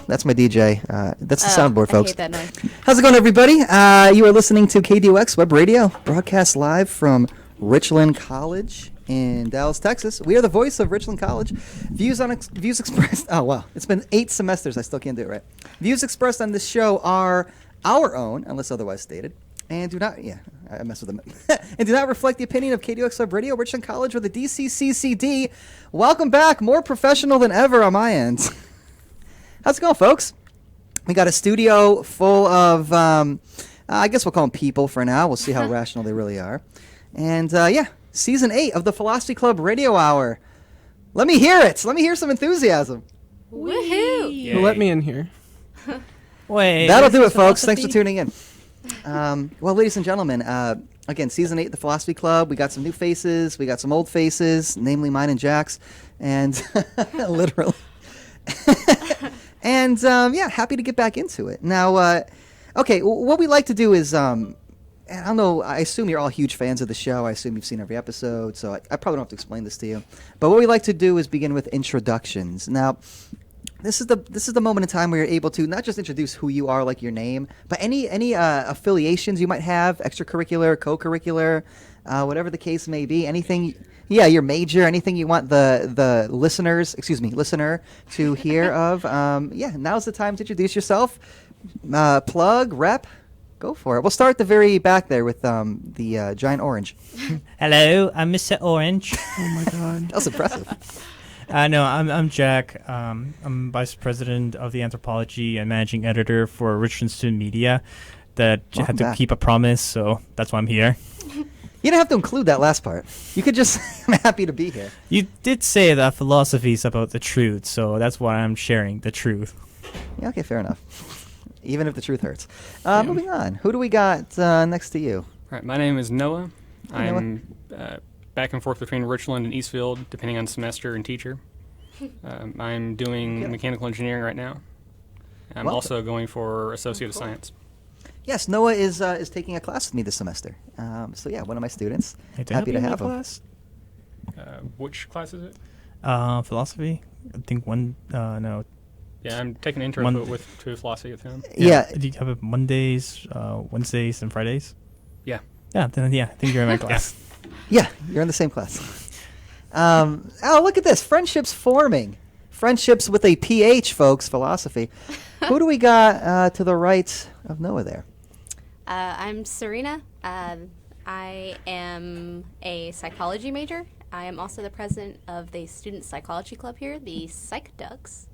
That's my DJ. That's the soundboard, folks. I hate that noise. How's it going, everybody? You are listening to KDOX Web Radio, broadcast live from Richland College in Dallas, Texas. We are the voice of Richland College. Views expressed. Oh wow, it's been 8 semesters. I still can't do it right. Views expressed on this show are our own, unless otherwise stated, and do not. Yeah, I mess with them. And do not reflect the opinion of KDOX Web Radio, Richland College, or the DCCCD. Welcome back. More professional than ever on my end. How's it going, folks? We got a studio full of, I guess we'll call them people for now. We'll see how rational they really are. And, yeah, Season 8 of the Philosophy Club Radio Hour. Let me hear it. Let me hear some enthusiasm. Woohoo! Who let me in here? Wait. That'll do it, folks. Thanks for tuning in. Well, ladies and gentlemen, again, Season 8 of the Philosophy Club. We got some new faces. We got some old faces, namely mine and Jack's. And literally. And, yeah, happy to get back into it. Now, okay, what we like to do is, I don't know, I assume you're all huge fans of the show. I assume you've seen every episode, so I probably don't have to explain this to you. But what we like to do is begin with introductions. Now, this is the moment in time where you're able to not just introduce who you are, like your name, but any affiliations you might have, extracurricular, co-curricular, whatever the case may be, anything. Yeah, your major, anything you want the listener to hear of. Yeah, now's the time to introduce yourself. Plug, rep, go for it. We'll start at the very back there with the giant orange. Hello, I'm Mr. Orange. Oh my god. That was impressive. No, I'm Jack. I'm vice president of the anthropology and managing editor for Richland Student Media. That had to keep a promise, so that's why I'm here. You don't have to include that last part. You could just, I'm happy to be here. You did say that philosophy is about the truth, so that's why I'm sharing the truth. Yeah, okay, fair enough. Even if the truth hurts. Moving on. Who do we got next to you? All right, my name is Noah. Hi, Noah. I'm back and forth between Richland and Eastfield, depending on semester and teacher. I'm doing mechanical engineering right now. I'm also going for Associate of Science. Yes, Noah is taking a class with me this semester. So yeah, one of my students. Happy to have him. Class? Which class is it? Philosophy. I think one. No. Yeah, I'm taking an intro to philosophy with him. Yeah. Do you have it Mondays, Wednesdays, and Fridays? Yeah. Yeah. Then I think you're in my class. Yeah, you're in the same class. Oh, look at this. Friendships forming. Friendships with a PH, folks, philosophy. Who do we got to the right of Noah there? I'm Serena. I am a psychology major. I am also the president of the Student Psychology Club here, the Psych Ducks.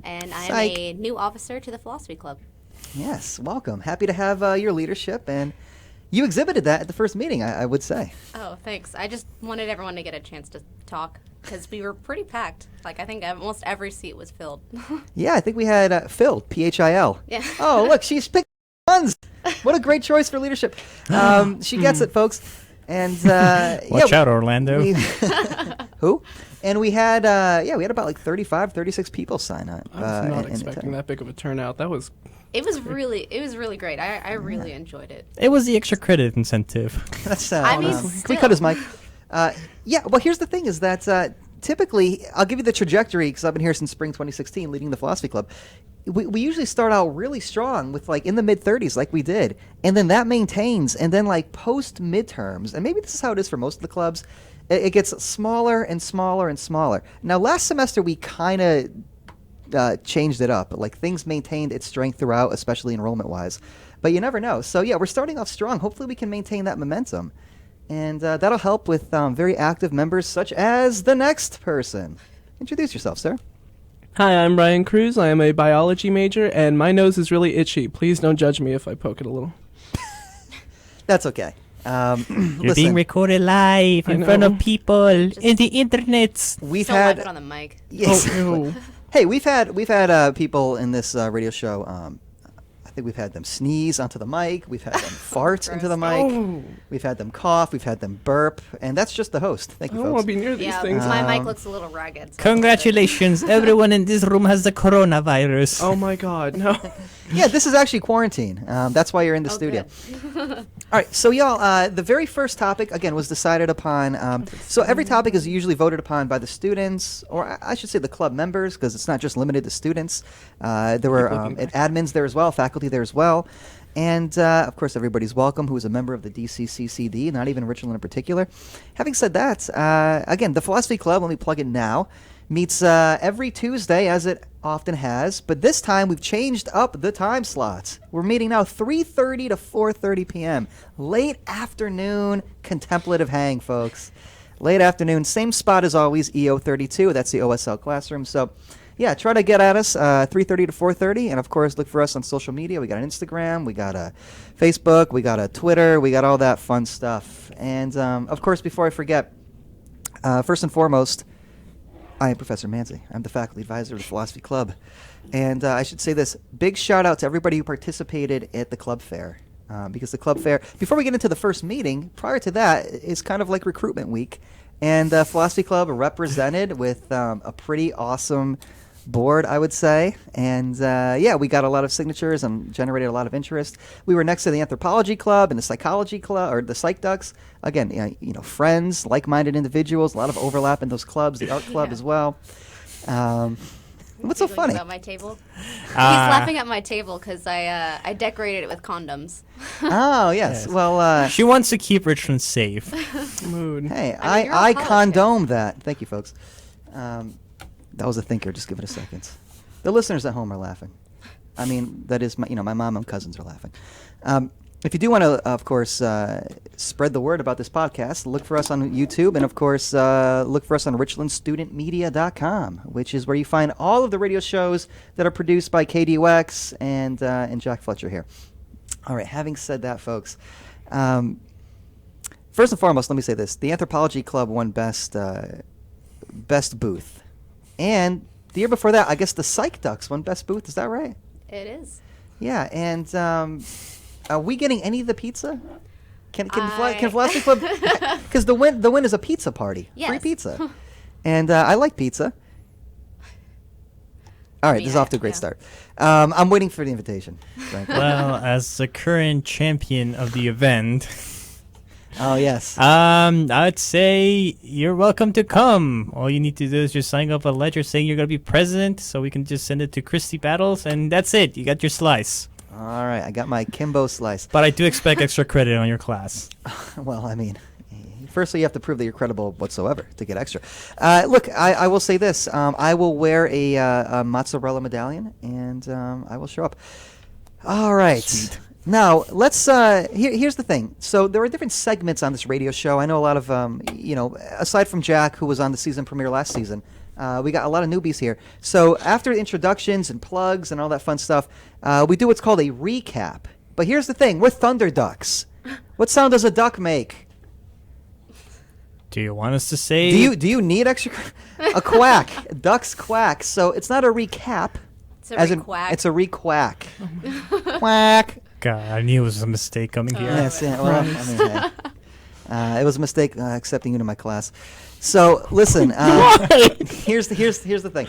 And I am a new officer to the Philosophy Club. Yes, welcome. Happy to have your leadership. And you exhibited that at the first meeting, I would say. Oh, thanks. I just wanted everyone to get a chance to talk because we were pretty packed. Like, I think almost every seat was filled. Yeah, I think we had filled, Phil. Yeah. Oh, look, she's picked ones. What a great choice for leadership. She gets it, folks. And Watch out, Orlando. Who? And we had about like 35, 36 people sign up. I was not expecting that big of a turnout. It was really great. I really enjoyed it. It was the extra credit incentive. That's I mean, can we cut his mic? Yeah, well, here's the thing is that typically, I'll give you the trajectory because I've been here since spring 2016 leading the Philosophy Club. We usually start out really strong with like in the mid-30s like we did. And then that maintains. And then like post-midterms, and maybe this is how it is for most of the clubs, it gets smaller and smaller and smaller. Now, last semester we kind of changed it up. Like things maintained its strength throughout, especially enrollment-wise. But you never know. So yeah, we're starting off strong. Hopefully we can maintain that momentum. And that'll help with very active members such as the next person. Introduce yourself, sir. Hi, I'm Ryan Cruz. I am a biology major, and my nose is really itchy. Please don't judge me if I poke it a little. That's okay. You're being recorded live in front of people in the internet. We've Still had it on the mic. yes. Oh, ew. Hey, we've had people in this radio show. I think we've had them sneeze onto the mic. We've had them fart into the mic. Oh. We've had them cough. We've had them burp. And that's just the host. Thank I you, don't want folks. to be near these Yeah, things. my mic looks a little ragged. So Congratulations, everyone in this room has the coronavirus. Oh my god, no. Yeah, this is actually quarantine. That's why you're in the studio. All right, so y'all, the very first topic, again, was decided upon. So every topic is usually voted upon by the students, or I should say the club members, because it's not just limited to students. There were admins there as well, faculty there as well. And, of course, everybody's welcome who is a member of the DCCCD, not even Richland in particular. Having said that, again, the Philosophy Club, let me plug it now, meets every Tuesday, as it often has. But this time, we've changed up the time slots. We're meeting now 3:30 to 4:30 p.m. Late afternoon contemplative hang, folks. Late afternoon, same spot as always, EO32. That's the OSL classroom. So, yeah, try to get at us 3:30 to 4:30, and of course, look for us on social media. We got an Instagram, we got a Facebook, we got a Twitter, we got all that fun stuff. And of course, before I forget, first and foremost, I am Professor Manzi. I'm the faculty advisor of the Philosophy Club, and I should say this: big shout out to everybody who participated at the club fair. Because the club fair, before we get into the first meeting, prior to that, is kind of like recruitment week, and Philosophy Club represented with a pretty awesome board, I would say. And yeah, we got a lot of signatures and generated a lot of interest. We were next to the Anthropology Club and the Psychology Club, or the Psych Ducks. Again, you know, friends, like-minded individuals, a lot of overlap in those clubs, the art club as well. What's so funny? About my table? He's laughing at my table because I decorated it with condoms. Oh, yes. Well, she wants to keep Richmond safe. Mood. Hey, I mean, you're I a college condone that. Thank you, folks. That was a thinker. Just give it a second. The listeners at home are laughing. I mean, that is my mom and cousins are laughing. If you do want to, of course, spread the word about this podcast, look for us on YouTube, and of course, look for us on richlandstudentmedia.com, which is where you find all of the radio shows that are produced by KDUX and Jack Fletcher here. All right. Having said that, folks, first and foremost, let me say this: the Anthropology Club won best booth. And the year before that, I guess the Psych Ducks won best booth. Is that right? It is. Yeah, and are we getting any of the pizza? Can Philosophy Club? Because the win is a pizza party, yes. Free pizza, and I like pizza. All right, this is off to a great start. I'm waiting for the invitation. Frankly. Well, as the current champion of the event. Oh, yes. I'd say you're welcome to come. All you need to do is just sign up a letter saying you're going to be president, so we can just send it to Christy Battles, and that's it. You got your slice. All right, I got my Kimbo slice. But I do expect extra credit on your class. Well, I mean, firstly, you have to prove that you're credible whatsoever to get extra. Look, I will say this. I will wear a mozzarella medallion, and I will show up. All right. Sweet. Now, let's, here's the thing. So there are different segments on this radio show. I know a lot of, aside from Jack, who was on the season premiere last season, we got a lot of newbies here. So after introductions and plugs and all that fun stuff, we do what's called a recap. But here's the thing. We're Thunder Ducks. What sound does a duck make? Do you want us to say? Do you need extra? A quack. Ducks quack. So it's not a recap. It's a re-quack. It's a re-quack. Quack. God, I knew it was a mistake coming here. Yes, yeah. Well, I mean, hey. It was a mistake accepting you to my class. So listen. Here's the thing.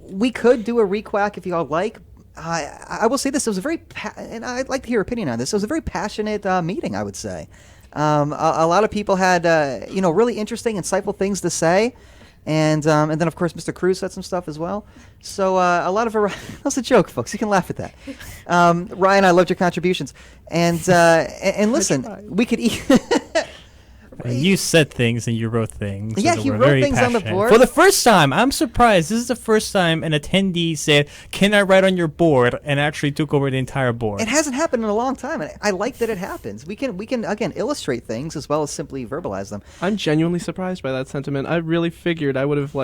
We could do a re-quack if you all like. I will say this: it was a very and I'd like to hear your opinion on this. It was a very passionate meeting, I would say. A lot of people had really interesting, insightful things to say. And then, of course, Mr. Cruz said some stuff as well. So a lot of that's a joke, folks. You can laugh at that. Ryan, I loved your contributions. And listen, we could eat. You said things and you wrote things. Yeah, he wrote things on the board. For the first time, I'm surprised. This is the first time an attendee said, "Can I write on your board?" and actually took over the entire board. It hasn't happened in a long time, and I like that it happens. We can again illustrate things as well as simply verbalize them. I'm genuinely surprised by that sentiment. I really figured I would have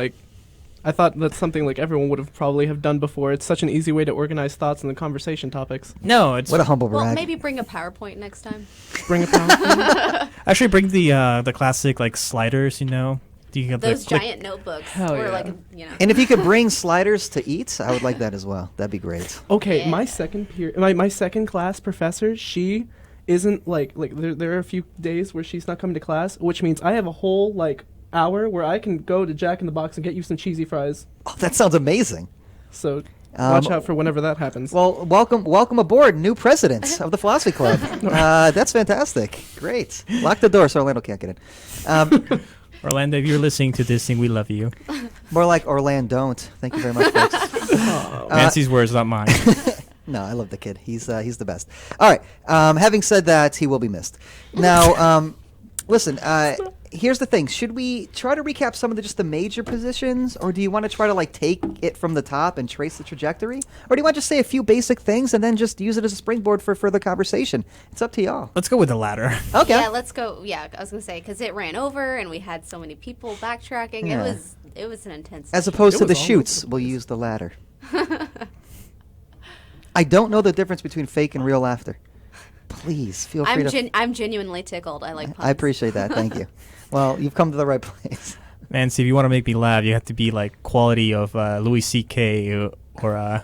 I thought that's something everyone would have probably have done before. It's such an easy way to organize thoughts in the conversation topics. No, it's what a humble brag. Well, maybe bring a PowerPoint next time. Bring a PowerPoint. Actually, bring the classic sliders. You have those giant notebooks. Hell or yeah. And if you could bring sliders to eat, I would like that as well. That'd be great. Okay, Yeah. my second class professor, she isn't there are a few days where she's not coming to class, which means I have a whole hour where I can go to Jack in the Box and get you some cheesy fries. Oh, that sounds amazing. So Watch out for whenever that happens. Well, welcome aboard, new president of the Philosophy Club. That's fantastic. Great. Lock the door so Orlando can't get in. Orlando, if you're listening to this thing, we love you. More like Orlando don't. Thank you very much, folks. Nancy's words, not mine. No, I love the kid. He's the best. All right. Having said that, he will be missed. Now, listen. Here's the thing. Should we try to recap some of just the major positions, or do you want to try to like take it from the top and trace the trajectory, or do you want to just say a few basic things and then just use it as a springboard for further conversation? It's up to y'all. Let's go with the latter. Okay. Yeah, let's go. Yeah, I was gonna say because it ran over and we had so many people backtracking. Yeah. It was an intense. As opposed It to the was all over shoots, the we'll place. use the latter. I don't know the difference between fake and real laughter. Please feel free to. I'm genuinely tickled. I like puns. I appreciate that. Thank you. Well, you've come to the right place. Nancy, if you want to make me laugh, you have to be like quality of Louis C.K. or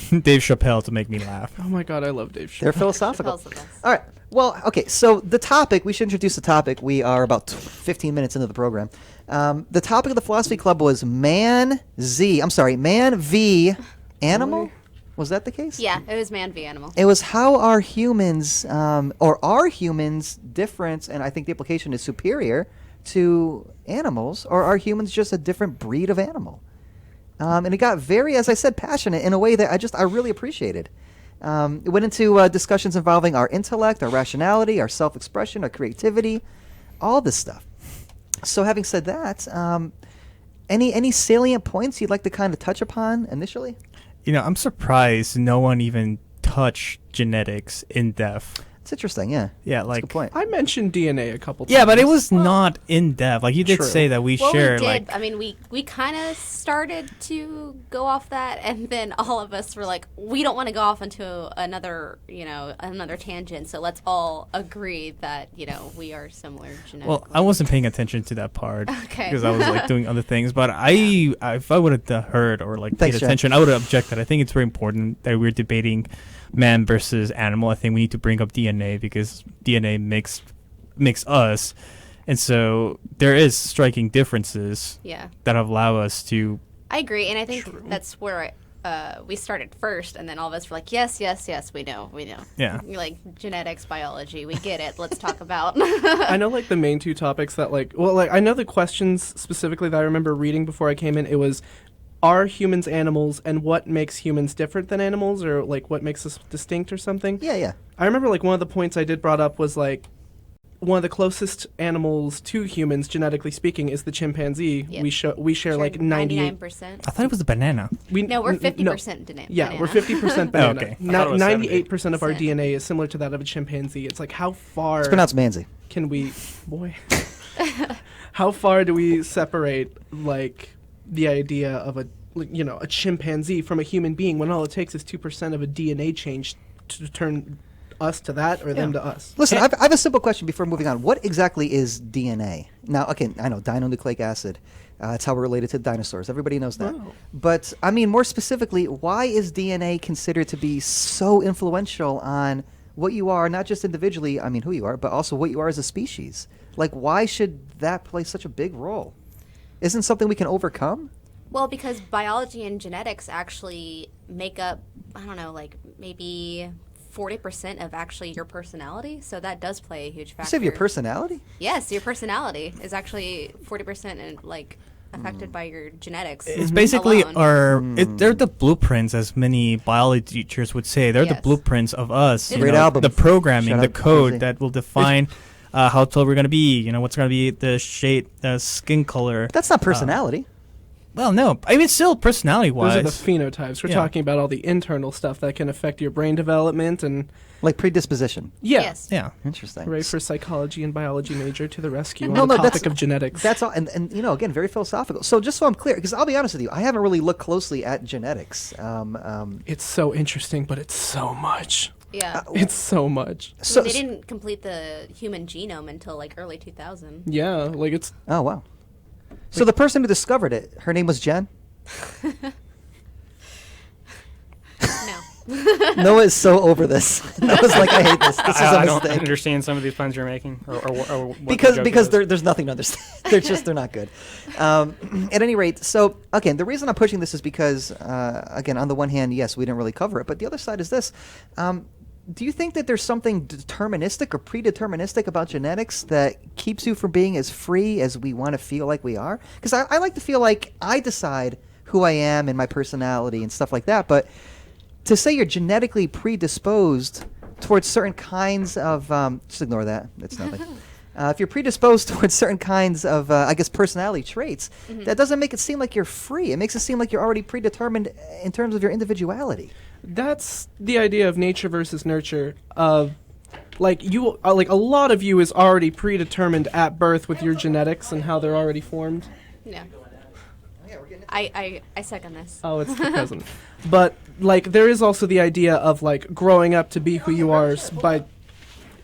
Dave Chappelle to make me laugh. Oh my god, I love Dave Chappelle. They're philosophical. Chappelle's the best. All right. Well, okay. So the topic, we should introduce the topic. We are about 15 minutes into the program. The topic of the Philosophy Club was man v. animal. Was that the case? Yeah, it was man v animal. It was how are humans, or are humans different, and I think the implication is superior to animals, or are humans just a different breed of animal? And it got very, as I said, passionate in a way that I really appreciated. It went into discussions involving our intellect, our rationality, our self-expression, our creativity, all this stuff. So having said that, any salient points you'd like to kind of touch upon initially? You know, I'm surprised no one even touched genetics in depth. It's interesting, yeah. Yeah, That's a like good point. I mentioned DNA a couple times. yeah, but it was not in depth. Like you did True. say that we Well, share we did. like I mean, we kind of started to go off that, and then all of us were like, we don't want to go off into another tangent. So let's all agree that we are similar genetically. well, I wasn't paying attention to that part Okay. because I was like doing other things. But if I would have heard or like Thanks, paid Jack. attention, I would have objected. I think it's very important that we're debating man versus animal. I think we need to bring up DNA because DNA makes us, and so there is striking differences Yeah, that allow us to. I agree, and I think True. that's where we started first, and then all of us were like, yes, we know. Yeah. Like genetics, biology, we get it. Let's talk about. I know like the main two topics that I know the questions specifically that I remember reading before I came in. It was, are humans animals, and what makes humans different than animals, or like what makes us distinct or something? Yeah. I remember like one of the points I did brought up was like one of the closest animals to humans genetically speaking is the chimpanzee. Yep. We share like 98. 99%. I thought it was a banana. No, we're 50% banana. Yeah, we're 50% banana. Okay. I thought it was 98% of our 70. DNA is similar to that of a chimpanzee. It's like how far It's pronounced Manzi. can we, how far do we separate like the idea of a chimpanzee from a human being when all it takes is 2% of a DNA change to turn us to that or them to us? Listen, I have a simple question before moving on. What exactly is DNA? Now, okay, I know dinucleic acid. It's how we're related to dinosaurs. Everybody knows that. Wow. But, I mean, more specifically, why is DNA considered to be so influential on what you are, not just individually, I mean, who you are, but also what you are as a species? Like, why should that play such a big role? Isn't something we can overcome? Well, because biology and genetics actually make up, like maybe 40% of actually your personality. So that does play a huge You factor. say of your personality? Yes, your personality is actually 40% and like affected by your genetics. It's basically alone. they're the blueprints, as many biology teachers would say. They're the Yes. blueprints of us. Great album. The programming, Shout the out code Chimpanzee. that will define how tall we're going to be. What's going to be the shape, the skin color. That's not personality. Well, no. I mean, still personality-wise. Those are the phenotypes. We're Yeah. talking about all the internal stuff that can affect your brain development and Like predisposition. Yes. yeah. Interesting. Hooray for psychology and biology major to the rescue No, on the no, topic that's- of genetics. That's all, and again, very philosophical. So just so I'm clear, because I'll be honest with you, I haven't really looked closely at genetics. It's so interesting, but it's so much. Yeah. It's so much. So, they didn't complete the human genome until like early 2000. Yeah, like it's oh wow. So the person who discovered it, her name was Jen. No. Noah is so over this. Noah's like, I hate this. This is a I don't mistake. understand some of these puns you're making, or what the Because joke is. there's nothing to understand. They're not good. At any rate, so again, the reason I'm pushing this is because again, on the one hand, yes, we didn't really cover it, but the other side is this. Do you think that there's something deterministic or predeterministic about genetics that keeps you from being as free as we want to feel like we are? Because I like to feel like I decide who I am and my personality and stuff like that, but to say you're genetically predisposed towards certain kinds of just ignore that. It's nothing. If you're predisposed towards certain kinds of, I guess, personality traits, that doesn't make it seem like you're free. It makes it seem like you're already predetermined in terms of your individuality. That's the idea of nature versus nurture. Like you, like a lot of you is already predetermined at birth with your genetics and how they're already formed. Yeah. I second this. Oh, it's the present. But like there is also the idea of like growing up to be who you are by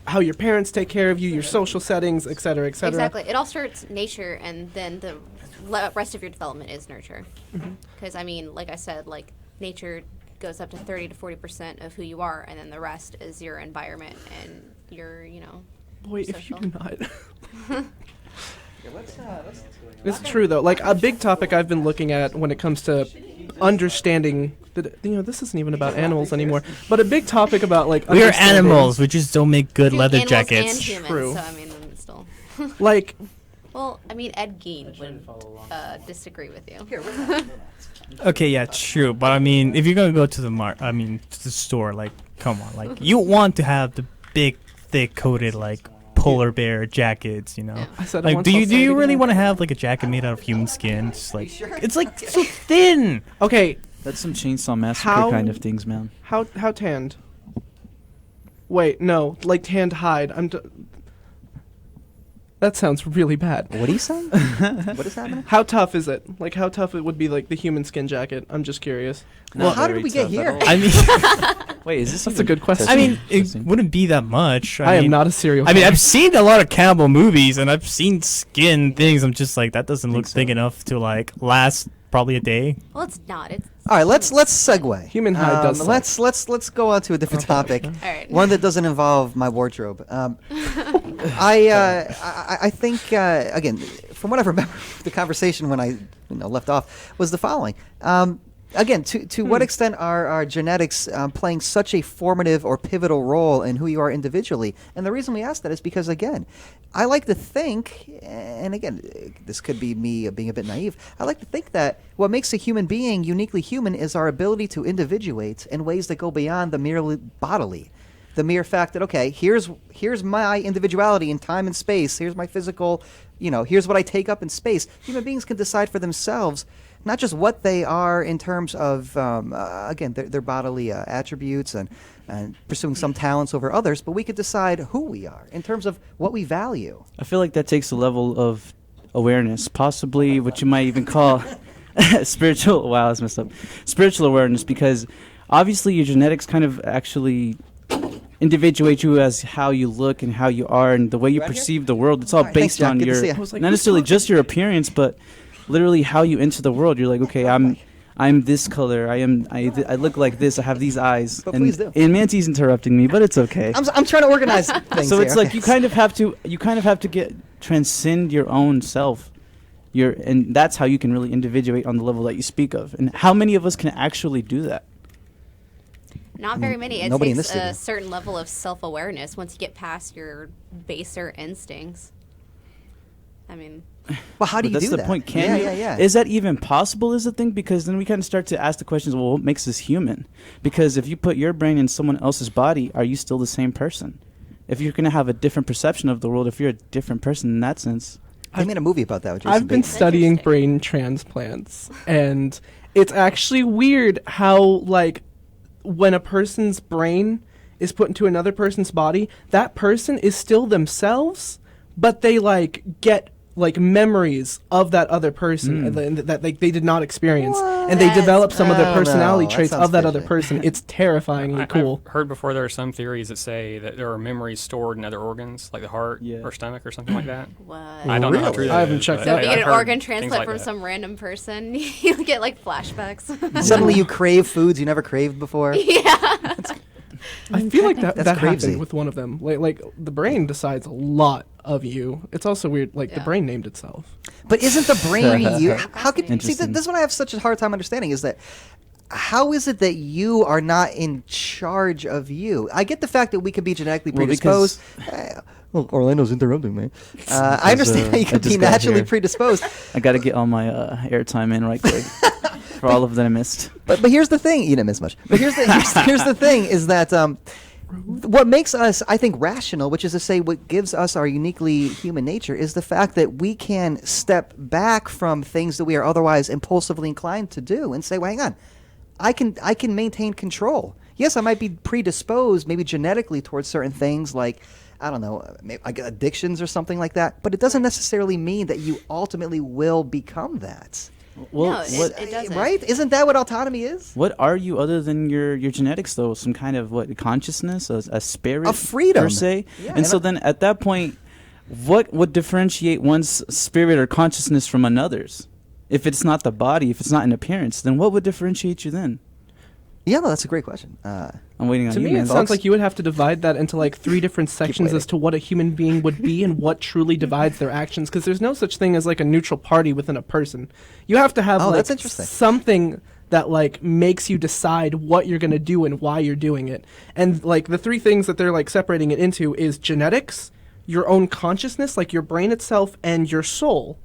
how your parents take care of you, your social settings, et cetera, et cetera. Exactly. It all starts nature, and then the rest of your development is nurture. Because I mean, like I said, like nature goes up to 30 to 40% of who you are, and then the rest is your environment and your, Boy, if you social. do not. It's true though. Like a big topic I've been looking at when it comes to understanding that this isn't even about animals anymore. But a big topic about like We are understanding- animals. We just don't make good Dude, leather animals jackets. And humans, True. So I mean, still. Like Well, I mean, Ed Gein would disagree with you. Okay, yeah, true. But I mean, if you're gonna go to the to the store, like, come on, like, you want to have the big, thick coated, like, polar bear jackets, I said, Like, once, do I'll you say it really again. want to have like a jacket made out of human skin? Just like it's like so thin. Okay, That's some Chainsaw Massacre How- kind of things, man. how tanned? Wait, no, like tanned hide. That sounds really bad. What are you saying? What is happening? How tough is it? Like how tough it would be like the human skin jacket? I'm just curious. Well, Not how did very we get tough at here? all. I mean, Wait, is this That's even a good question. I mean, it interesting? wouldn't be that much. I am mean, not a serial I mean, killer. I've seen a lot of cannibal movies, and I've seen skin things. I'm just like, that doesn't look so. thick enough to like last probably a day. Well, it's not. It's All right, let's segue. Human hide does suck. Let's go on to a different topic. all right. One that doesn't involve my wardrobe. I think again, from what I remember, the conversation when I left off was the following. Again, to what extent are our genetics playing such a formative or pivotal role in who you are individually? And the reason we ask that is because, again, I like to think, and again, this could be me being a bit naive, I like to think that what makes a human being uniquely human is our ability to individuate in ways that go beyond the merely bodily. The mere fact that, okay, here's my individuality in time and space, here's my physical, here's what I take up in space. Human beings can decide for themselves not just what they are in terms of, again, their bodily attributes and pursuing some talents over others, but we could decide who we are in terms of what we value. I feel like that takes a level of awareness, possibly what you might even call spiritual. Wow, that's messed up. Spiritual awareness, because obviously your genetics kind of actually individuate you as how you look and how you are and the way you Right here? perceive the world. It's all All right, thanks, based Jack. on Good to your see ya. I was like, not who's necessarily talking? just your appearance, but literally how you enter the world. You're like, okay, I'm this color. I look like this. I have these eyes. But and, please do. And Manty's interrupting me, but it's okay. I'm trying to organize things So here. it's like Okay. you kind of have to transcend your own self. And that's how you can really individuate on the level that you speak of. And how many of us can actually do that? Not very many. It Nobody in takes this studio. a certain level of self-awareness once you get past your baser instincts. I mean, Well, how do But you that's do the that? point. Can you? yeah. Is that even possible? Is the thing, because then we kind of start to ask the questions. Well, what makes us human? Because if you put your brain in someone else's body, are you still the same person? If you're going to have a different perception of the world, if you're a different person in that sense, I made a movie about that with Jason I've been Bateman. studying Interesting. brain transplants, and it's actually weird how, like, when a person's brain is put into another person's body, that person is still themselves, but they, like, get like memories of that other person that they did not experience, and they Yes. develop some of I their don't know. personality That traits sounds of that other fishy. person. It's terrifyingly cool. I've heard before there are some theories that say that there are memories stored in other organs, like the heart Yeah. or stomach or something like that. What? I don't know how Really? true that I haven't is, checked but that So if you I've get an heard organ things transplant like from that. some random person, you get like flashbacks. Suddenly you crave foods you never craved before. yeah. I feel like that That's crazy. happened with one of them. Like the brain decides a lot of you. It's also weird. Like the Yeah. brain named itself. But isn't the brain you? Fascinating. How could see? Interesting. This is what I have such a hard time understanding is that how is it that you are not in charge of you? I get the fact that we could be genetically Well, predisposed. Well, Orlando's interrupting me. I understand that you I could be just got naturally here. predisposed. I got to get all my airtime in right quick for all of that I missed. But here's the thing. You didn't miss much. But here's the thing is that what makes us, I think, rational, which is to say what gives us our uniquely human nature, is the fact that we can step back from things that we are otherwise impulsively inclined to do and say, well, hang on, I can maintain control. Yes, I might be predisposed maybe genetically towards certain things like, I don't know, maybe like addictions or something like that, but it doesn't necessarily mean that you ultimately will become that. Well, No, what it doesn't. Right? Isn't that what autonomy is? what are you other than your genetics though? Some kind of consciousness, a spirit, A freedom. per se. Yeah, and so then at that point, what would differentiate one's spirit or consciousness from another's? If it's not the body, if it's not an appearance, then what would differentiate you then? Yeah, no, that's a great question. I'm waiting on To you, me, man. it sounds like you would have to divide that into like 3 different sections waiting. as to what a human being would be and what truly divides their actions. Because there's no such thing as like a neutral party within a person. You have to have Oh, like that's interesting. something that like makes you decide what you're going to do and why you're doing it. And like the 3 things that they're like separating it into is genetics, your own consciousness, like your brain itself, and your soul.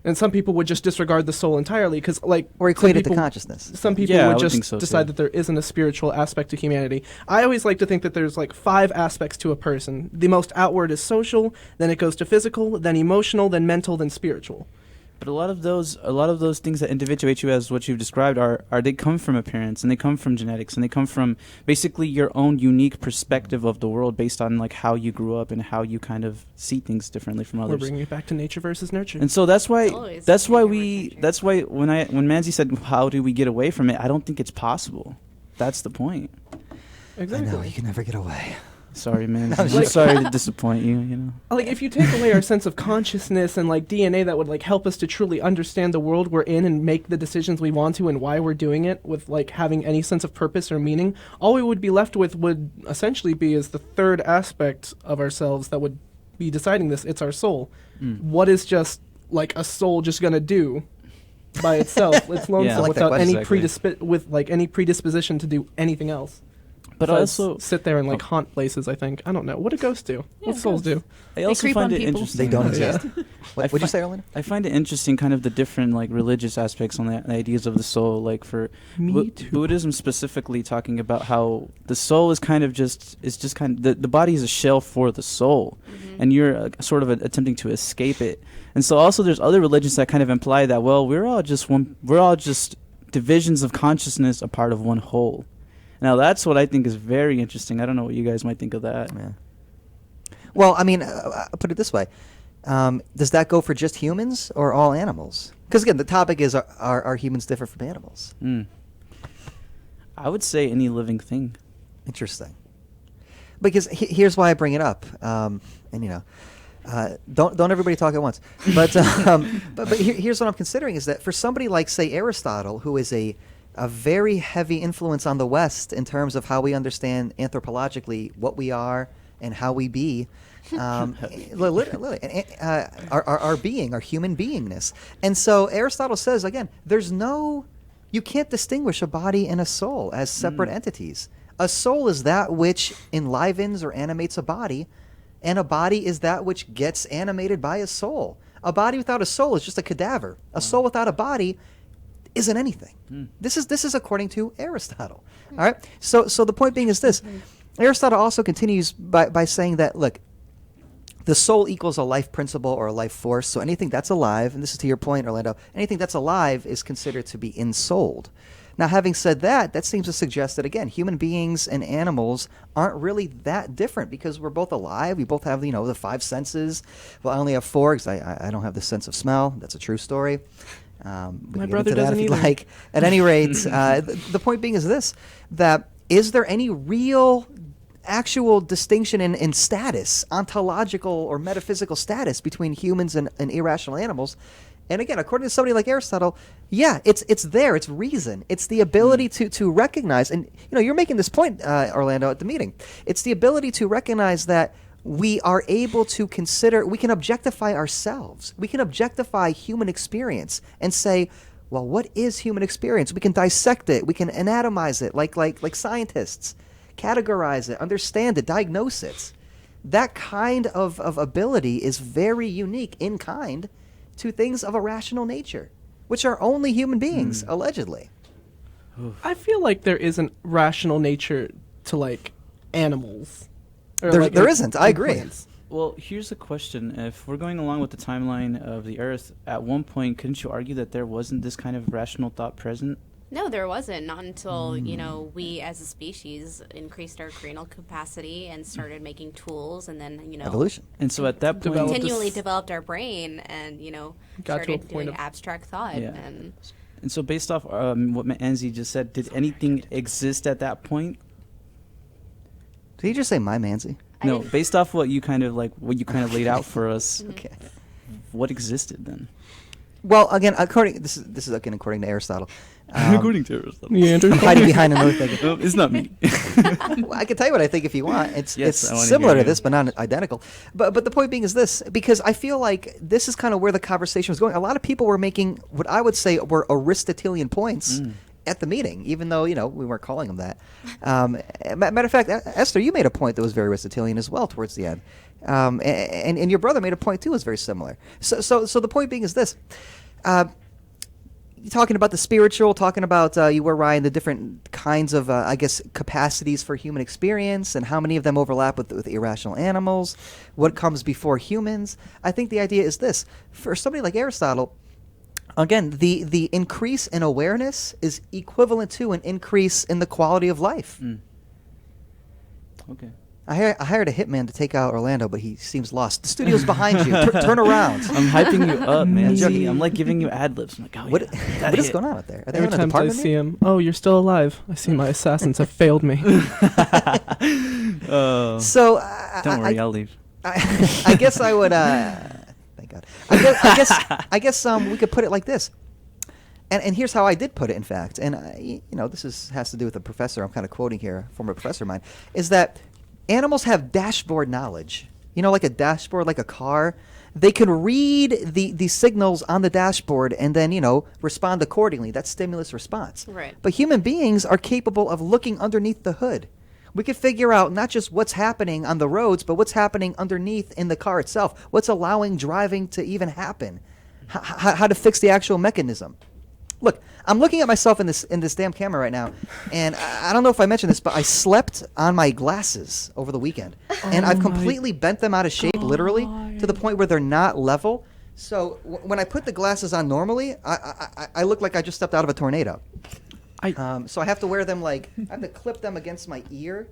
And some people would just disregard the soul entirely because, like, Or some equate it to people- consciousness. Some people Yeah, I would would just think so, decide too. that there isn't a spiritual aspect to humanity. I always like to think that there's like 5 aspects to a person. The most outward is social, then it goes to physical, then emotional, then mental, then spiritual. But a lot of those things that individuate you as what you've described are they come from appearance and they come from genetics and they come from basically your own unique perspective of the world based on like how you grew up and how you kind of see things differently from We're others. bringing it back to nature versus nurture. And so that's why Always that's why nature we versus nurture. that's why when Manzi said how do we get away from it, I don't think it's possible. That's the point. I exactly. know, you can never get away. Sorry, man. No, I'm like- sorry to disappoint you. You know. Like, if you take away our sense of consciousness and like DNA that would like help us to truly understand the world we're in and make the decisions we want to and why we're doing it with like having any sense of purpose or meaning, all we would be left with would essentially be is the 3rd aspect of ourselves that would be deciding this. It's our soul. What is just like a soul just gonna do by itself? It's lonesome I like that without question. any any predisposition to do anything else. But Besides also, sit there and like haunt places. I think I don't know what do ghosts do. What souls do? I also creep find on it people. interesting. They don't Yeah. exist. What would you say, Orlando? I find it interesting, kind of the different like religious aspects on the ideas of the soul. Like for Me too. Buddhism specifically, talking about how the soul is kind of just the body is a shell for the soul, and you're sort of attempting to escape it. And so also there's other religions that kind of imply that we're all just divisions of consciousness, a part of one whole. Now that's what I think is very interesting. I don't know what you guys might think of that. Yeah. Well, I mean, I'll put it this way. Does that go for just humans or all animals? Because, again, the topic is, are humans different from animals? I would say any living thing. Interesting. Because here's why I bring it up. And, you know, don't everybody talk at once. But here's what I'm considering is that for somebody like, say, Aristotle, who is a very heavy influence on the West in terms of how we understand anthropologically what we are and how we be, literally, our being, our human beingness. And so Aristotle says, again, you can't distinguish a body and a soul as separate entities. A soul is that which enlivens or animates a body, and a body is that which gets animated by a soul. A body without a soul is just a cadaver. A soul without a body isn't anything. This is according to Aristotle. All right. So the point being is this: Aristotle also continues by saying that, look, the soul equals a life principle or a life force. So anything that's alive, and this is to your point, Orlando, anything that's alive is considered to be ensouled. Now, having said that, that seems to suggest that, again, human beings and animals aren't really that different because we're both alive. We both have, the five senses. Well, I only have four because I don't have the sense of smell. That's a true story. We My can get brother into that doesn't if you'd either. like. At any rate, the point being is this, that is there any real actual distinction in status, ontological or metaphysical status between humans and irrational animals? And again, according to somebody like Aristotle, yeah, it's there. It's reason. It's the ability to recognize. And you're making this point, Orlando, at the meeting. It's the ability to recognize that we are able to consider. We can objectify ourselves. We can objectify human experience and say, well, what is human experience? We can dissect it. We can anatomize it, like scientists, categorize it, understand it, diagnose it. That kind of ability is very unique in kind to things of a rational nature, which are only human beings, allegedly. I feel like there isn't rational nature to like animals. Or, There isn't. I agree. plants. Well, here's a question. If we're going along with the timeline of the Earth, at one point, couldn't you argue that there wasn't this kind of rational thought present? No, there wasn't. Not until, we as a species increased our cranial capacity and started making tools and then, Evolution. And so at that point, Developed continually this- developed our brain and, Got to a started point doing of- abstract thought. Yeah. And so based off what Anzi just said, did anything exist at that point? Did you just say my Manzi? I No, didn't- based off what you kind of laid out for us, Okay. what existed then? Well, again, according to Aristotle. According to Aristotle. Neanderthal. Hiding behind another thing. No, it's not me. Well, I can tell you what I think if you want. It's Yes, I wanna similar hear to you. this, but not identical. But the point being is this, because I feel like this is kind of where the conversation was going. A lot of people were making what I would say were Aristotelian points at the meeting, even though we weren't calling them that. Matter of fact, Esther, you made a point that was very Aristotelian as well towards the end, and your brother made a point too was very similar. So the point being is this. Talking about the spiritual, talking about you were Ryan, the different kinds of capacities for human experience, and how many of them overlap with irrational animals. What comes before humans? I think the idea is this: for somebody like Aristotle, again, the increase in awareness is equivalent to an increase in the quality of life. Okay. I hired a hitman to take out Orlando, but he seems lost. The studio's behind you. Turn around. I'm hyping you up, man. joking. See, I'm like giving you ad libs. I'm like, oh, What, yeah, what is going on out there? Are they Every having a time I department see meeting? him, oh, you're still alive. I see my assassins have failed me. Oh, So don't worry, I'll leave. I guess I would. Thank God. I guess we could put it like this. And here's how I did put it. In fact, and this has to do with a professor. I'm kind of quoting here, former professor of mine, is that animals have dashboard knowledge. Like a dashboard, like a car. They can read the signals on the dashboard and then respond accordingly. That's stimulus response. Right. But human beings are capable of looking underneath the hood. We can figure out not just what's happening on the roads, but what's happening underneath in the car itself. What's allowing driving to even happen? How to fix the actual mechanism. Look, I'm looking at myself in this damn camera right now, and I don't know if I mentioned this, but I slept on my glasses over the weekend, and I've completely bent them out of shape, literally, to the point where they're not level. So when I put the glasses on normally, I look like I just stepped out of a tornado. So I have to wear them I have to clip them against my ear.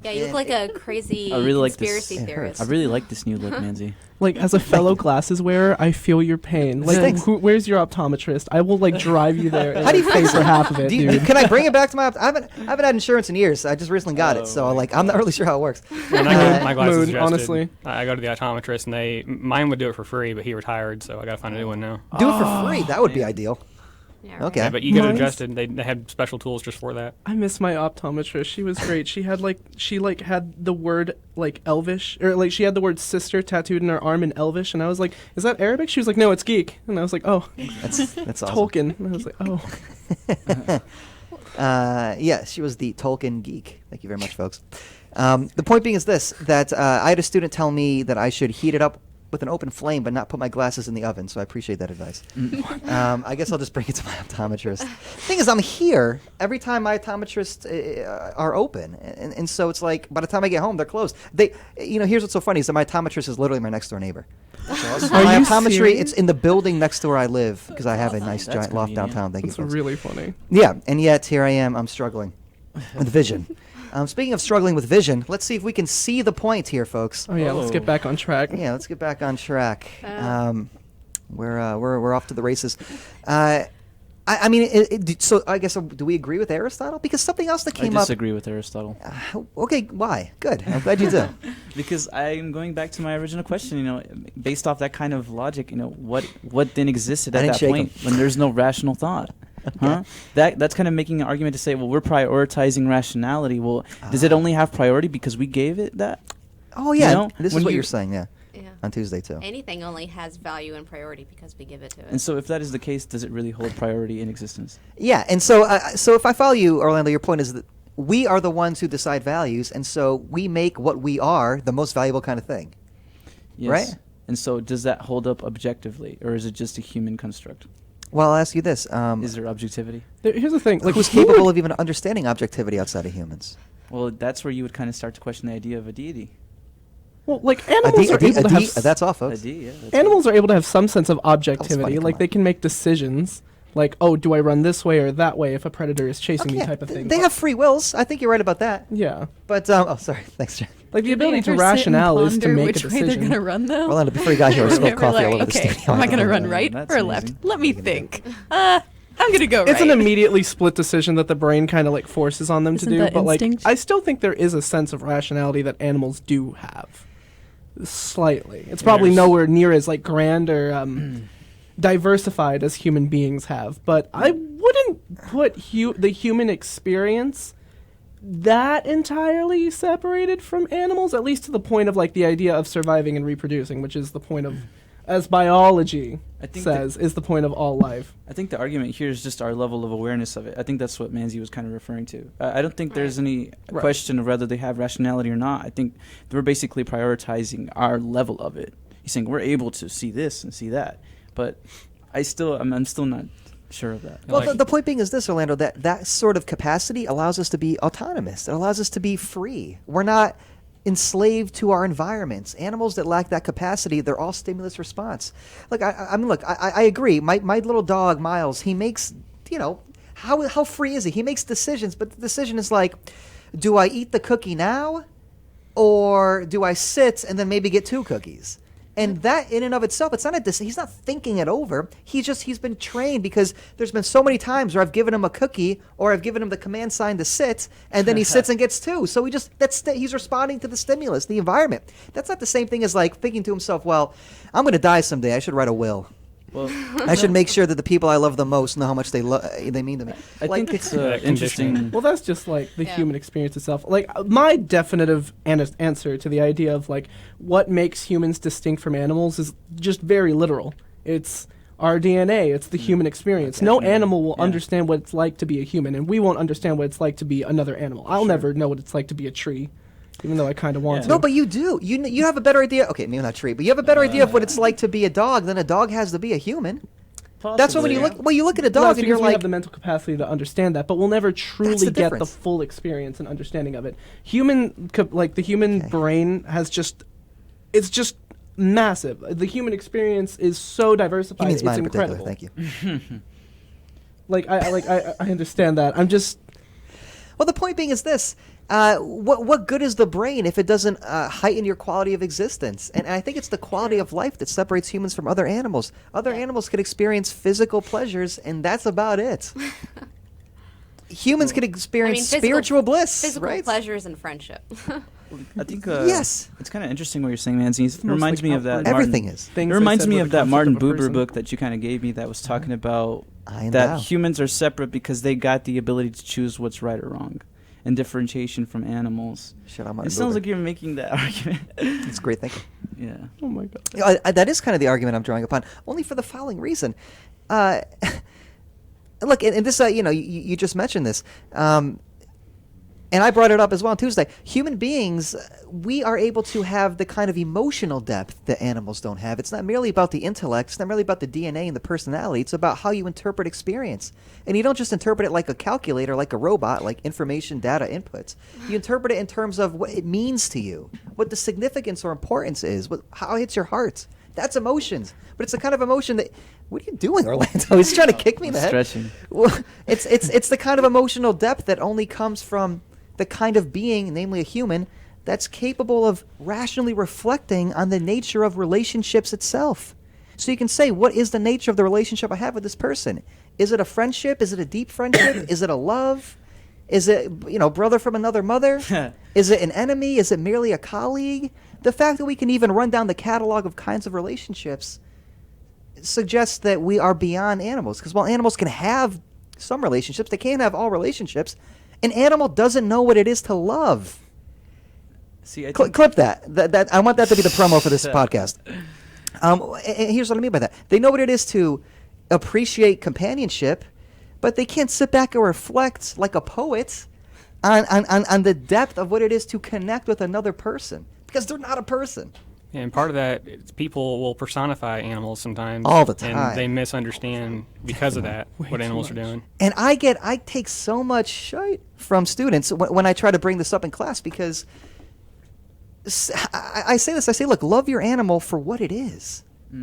Yeah, you look like a crazy I really like conspiracy this. theorist. I really like this new look, Manzi. Like, as a fellow glasses wearer, I feel your pain. Like, Thanks. where's your optometrist? I will drive you there. And, How do you pay fix for it? half of it, dude? Can I bring it back to my? I haven't had insurance in years. I just recently got it, so I'm not really sure how it works. When I get my glasses Mood, adjusted, honestly. I go to the optometrist, and mine would do it for free, but he retired, so I got to find a new one now. Do it for free. That would be ideal. Yeah, right. Okay. Yeah, but you get it Mine's- adjusted. They have special tools just for that. I miss my optometrist. She was great. She had had the word Elvish, or she had the word sister tattooed in her arm in Elvish, and I was like, "Is that Arabic?" She was like, "No, it's geek." And I was like, "Oh, That's awesome. Tolkien." And I was like, "Oh." Yeah, she was the Tolkien geek. Thank you very much, folks. The point being is this, that I had a student tell me that I should heat it up with an open flame, but not put my glasses in the oven. So I appreciate that advice. I guess I'll just bring it to my optometrist. Thing is, I'm here every time my optometrists are open, and so it's like by the time I get home, they're closed. Here's what's so funny is that my optometrist is literally my next door neighbor. So Are my you optometry, serious? it's in the building next to where I live because I have a nice That's giant loft convenient. downtown. Thank That's you, folks. really funny. Yeah, and yet here I am. I'm struggling with vision. Speaking of struggling with vision, let's see if we can see the point here, folks. Oh yeah, let's get back on track. Yeah, let's get back on track. We're off to the races. I mean, so I guess do we agree with Aristotle? Because something else that I came up. disagree with Aristotle. Okay, why? Good. I'm glad you do. Because I'm going back to my original question, based off that kind of logic, what then existed I at didn't that shake point when there's no rational thought? Huh? That's kind of making an argument to say, well, we're prioritizing rationality. Well, does it only have priority because we gave it that? Oh yeah, You know, this is when what you- you're saying. Yeah, Yeah. on Tuesday too. Anything only has value and priority because we give it to it. And so if that is the case, does it really hold priority in existence? Yeah, and so if I follow you, Orlando, your point is that we are the ones who decide values, and so we make what we are the most valuable kind of thing. Yes. Right? And so does that hold up objectively, or is it just a human construct? Well, I'll ask you this: Is there objectivity? Here's the thing. Like, who's who capable would- of even understanding objectivity outside of humans? Well, that's where you would kind of start to question the idea of a deity. Well, like animals are able to have. That's all, A folks. deity, yeah. that's Animals are able to have some sense of funny, objectivity. come Like on. they can make decisions. Like, oh, do I run this way or that way if a predator is chasing me, Okay, type of thing. They have free wills. I think you're right about that. Yeah. But oh, sorry. Thanks, Jen. Like the Do they ability to ever sit and rationale is to ponder make which a way they're decision. gonna run though? Orlando, before you got here, I Or spilled they're coffee all like, over the okay, studio. am I gonna Oh, run yeah, right that's or amazing. left? Let me think. I'm gonna go right. It's an immediately split decision that the brain kind of like forces on them Isn't to do. that But instinct? like, I still think there is a sense of rationality that animals do have. Slightly. It's probably There's- nowhere near as like grand or diversified as human beings have. But I wouldn't put the human experience that entirely separated from animals, at least to the point of like the idea of surviving and reproducing, which is the point of, as biology I think says, is the point of all life. I think the argument here is just our level of awareness of it. I think that's what Manzi was kind of referring to. I don't think there's any Right. question of whether they have rationality or not. I think we're basically prioritizing our level of it. He's saying we're able to see this and see that, but I'm still not sure of that. Well, Like- the point being is this, Orlando, that sort of capacity allows us to be autonomous. It allows us to be free. We're not enslaved to our environments. Animals that lack that capacity, they're all stimulus response. Look, I mean, look, I agree. My little dog, Miles, he makes, how free is he? He makes decisions, but the decision is like, do I eat the cookie now? Or do I sit and then maybe get 2 cookies? And that in and of itself, it's not he's not thinking it over. He's been trained because there's been so many times where I've given him a cookie or I've given him the command sign to sit, and then he sits and gets 2. So he's responding to the stimulus, the environment. That's not the same thing as like thinking to himself, well, I'm going to die someday. I should write a will. Well, I should make sure that the people I love the most know how much they mean to me. I think it's That interesting. conditioning. Well, that's just like the Yeah. human experience itself. Like my definitive answer to the idea of like what makes humans distinct from animals is just very literal. It's our DNA. It's the human experience. No animal will Yeah. understand what it's like to be a human, and we won't understand what it's like to be another animal. I'll never know what it's like to be a tree, even though I kind of want to. No, but you do. You have a better idea. Okay, maybe not tree, but you have a better idea of what it's like to be a dog than a dog has to be a human. That's why when you Possibly. look, you look at a No, dog it's and you're because we have like, the mental capacity to understand that, but we'll never truly the get the difference. full experience and understanding of it. The human Okay. brain has it's just massive. The human experience is so he diversified. means It's mine in particular. incredible. Thank you. I understand that. I'm just Well, the point being is this: what good is the brain if it doesn't heighten your quality of existence? And I think it's the quality of life that separates humans from other animals. Other animals could experience physical pleasures, and that's about it. Humans could experience spiritual bliss, physical right? pleasures and friendship. I think Yes. it's kind of interesting what you're saying, Manzi. It most, reminds like, me of that. outward- Everything Martin, is. things It I reminds said me were of the that concept Martin of a Buber person. book that you kind of gave me that was talking about I and that thou. humans are separate because they got the ability to choose what's right or wrong and differentiation from animals. Shut up, It sounds like you're making that argument. it's great thinking. Yeah. oh my god. That is kind of the argument I'm drawing upon, only for the following reason. Look, and this, you just mentioned this. and I brought it up as well on Tuesday, human beings, we are able to have the kind of emotional depth that animals don't have. It's not merely about the intellect. It's not merely about the DNA and the personality. It's about how you interpret experience. And you don't just interpret it like a calculator, like a robot, like information, data, inputs. You interpret it in terms of what it means to you, what the significance or importance is, how it hits your heart. That's emotions. But it's the kind of emotion that... What are you doing, Orlando? He's trying to kick me in the head. Stretching. Well, it's the kind of emotional depth that only comes from the kind of being, namely a human, that's capable of rationally reflecting on the nature of relationships itself. So you can say, what is the nature of the relationship I have with this person? Is it a friendship? Is it a deep friendship? Is it a love? Is it, brother from another mother? Is it an enemy? Is it merely a colleague? The fact that we can even run down the catalog of kinds of relationships suggests that we are beyond animals. Because while animals can have some relationships, they can't have all relationships. An animal doesn't know what it is to love. See, Clip that. That I want that to be the promo for this podcast. And here's what I mean by that. They know what it is to appreciate companionship, but they can't sit back and reflect like a poet on the depth of what it is to connect with another person, because they're not a person. And part of that is people will personify animals sometimes all the time, and they misunderstand because of that what animals are doing. And I take so much shite from students when I try to bring this up in class, because I say this. I say, look, love your animal for what it is.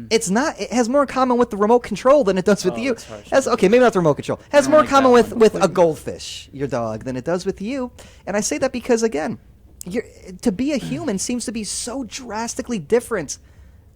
It's not. It has more in common with the remote control than it does with you. Okay, maybe not the remote control. Has more in common with a goldfish, your dog, than it does with you. And I say that because, again, to be a human seems to be so drastically different,